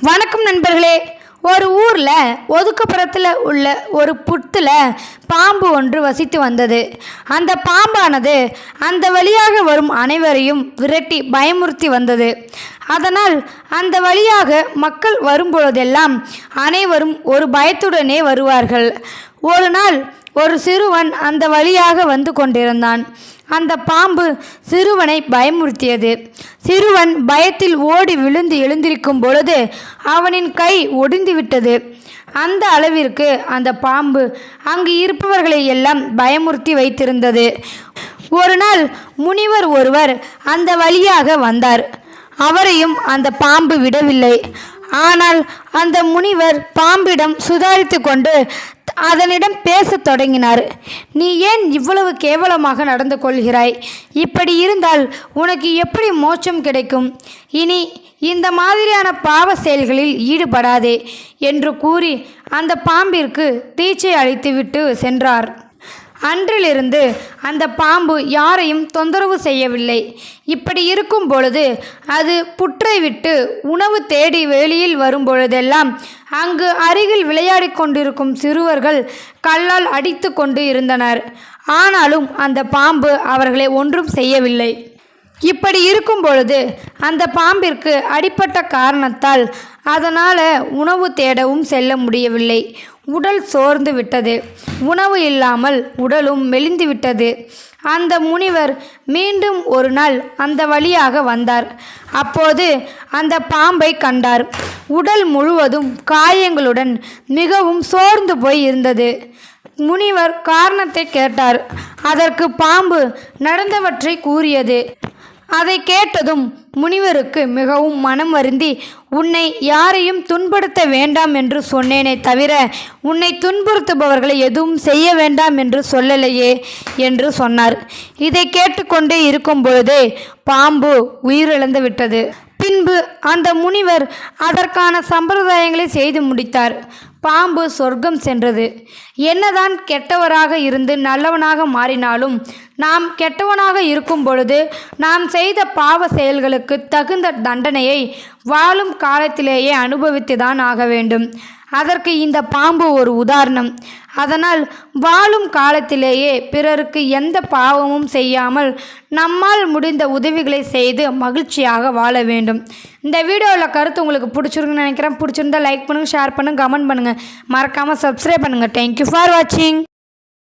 வணக்கம் நண்பர்களே. ஒரு ஊரில் ஒதுக்குப்புறத்தில் உள்ள ஒரு புத்தில் பாம்பு ஒன்று வசித்து வந்தது. அந்த பாம்பானது அந்த வழியாக வரும் அனைவரையும் விரட்டி பயமுறுத்தி வந்தது. அதனால் அந்த வழியாக மக்கள் வரும்பொழுதெல்லாம் அனைவரும் ஒரு பயத்துடனே வருவார்கள். ஒரு நாள் ஒரு சிறுவன் அந்த வழியாக வந்து கொண்டிருந்தான். அந்த பாம்பு சிறுவனை பயமுறுத்தியது. சிறுவன் பயத்தில் ஓடி விழுந்து எழுந்திருக்கும் பொழுது அவனின் கை ஒடிந்து விட்டது. அந்த அளவிற்கு அந்த பாம்பு அங்கு இருப்பவர்களை எல்லாம் பயமுறுத்தி வைத்திருந்தது. ஒரு நாள் முனிவர் ஒருவர் அந்த வழியாக வந்தார். அவரையும் அந்த பாம்பு விடவில்லை. ஆனால் அந்த முனிவர் பாம்பிடம் சுதாரித்து கொண்டு அதனிடம் பேசத் தொடங்கினார். நீ ஏன் இவ்வளவு கேவலமாக நடந்து கொள்கிறாய்? இப்படி இருந்தால் உனக்கு எப்படி மோட்சம் கிடைக்கும்? இனி இந்த மாதிரியான பாவ செயல்களில் ஈடுபடாதே என்று கூறி அந்த பாம்பிற்கு தீட்சை அளித்துவிட்டு சென்றார். அன்றிலிருந்து அந்த பாம்பு யாரையும் தொந்தரவு செய்யவில்லை. இப்படி இருக்கும் பொழுது அது புற்றை விட்டு உணவு தேடி வெளியில் வரும் பொழுதெல்லாம் அங்கு அருகில் விளையாடி கொண்டிருக்கும் சிறுவர்கள் கல்லால் அடித்து கொண்டு இருந்தனர். ஆனாலும் அந்த பாம்பு அவர்களை ஒன்றும் செய்யவில்லை. இப்படி இருக்கும் பொழுது அந்த பாம்பிற்கு அடிப்பட்ட காரணத்தால் அதனால் உணவு தேடவும் செல்ல முடியவில்லை. உடல் சோர்ந்து விட்டது. உணவு இல்லாமல் உடலும் மெலிந்து விட்டது. அந்த முனிவர் மீண்டும் ஒரு நாள் அந்த வழியாக வந்தார். அப்போது அந்த பாம்பை கண்டார். உடல் முழுவதும் காயங்களுடன் மிகவும் சோர்ந்து போய் இருந்தது. முனிவர் காரணத்தை கேட்டார். அதற்கு பாம்பு நடந்தவற்றை கூறியது. அதை கேட்டதும் முனிவருக்கு மிகவும் மனம் வருந்தி, உன்னை யாரையும் துன்புறுத்த வேண்டாம் என்று சொன்னேனே தவிர உன்னை துன்புறுத்துபவர்களை எதுவும் செய்ய வேண்டாம் என்று சொல்லலையே என்று சொன்னார். இதை கேட்டுக்கொண்டே இருக்கும் பொழுதே பாம்பு உயிரிழந்து விட்டது. பின்பு அந்த முனிவர் அதற்கான சம்பிரதாயங்களை செய்து முடித்தார். பாம்பு சொர்க்கம் சென்றது. என்னதான் கெட்டவராக இருந்து நல்லவனாக மாறினாலும் நாம் கெட்டவனாக இருக்கும் பொழுது நாம் செய்த பாவ செயல்களுக்கு தகுந்த தண்டனையை வாழும் காலத்திலேயே அனுபவித்துதான் ஆக வேண்டும். அதற்கு இந்த பாம்பு ஒரு உதாரணம். அதனால் வாழும் காலத்திலேயே பிறருக்கு எந்த பாவமும் செய்யாமல் நம்மால் முடிந்த உதவிகளை செய்து மகிழ்ச்சியாக வாழ வேண்டும். இந்த வீடியோவில் கருத்து உங்களுக்கு பிடிச்சிருக்குன்னு நினைக்கிறேன். பிடிச்சிருந்தால் லைக் பண்ணுங்கள், ஷேர் பண்ணுங்கள், கமெண்ட் பண்ணுங்கள், மறக்காமல் சப்ஸ்கிரைப் பண்ணுங்கள். தேங்க்யூ ஃபார் வாட்சிங்.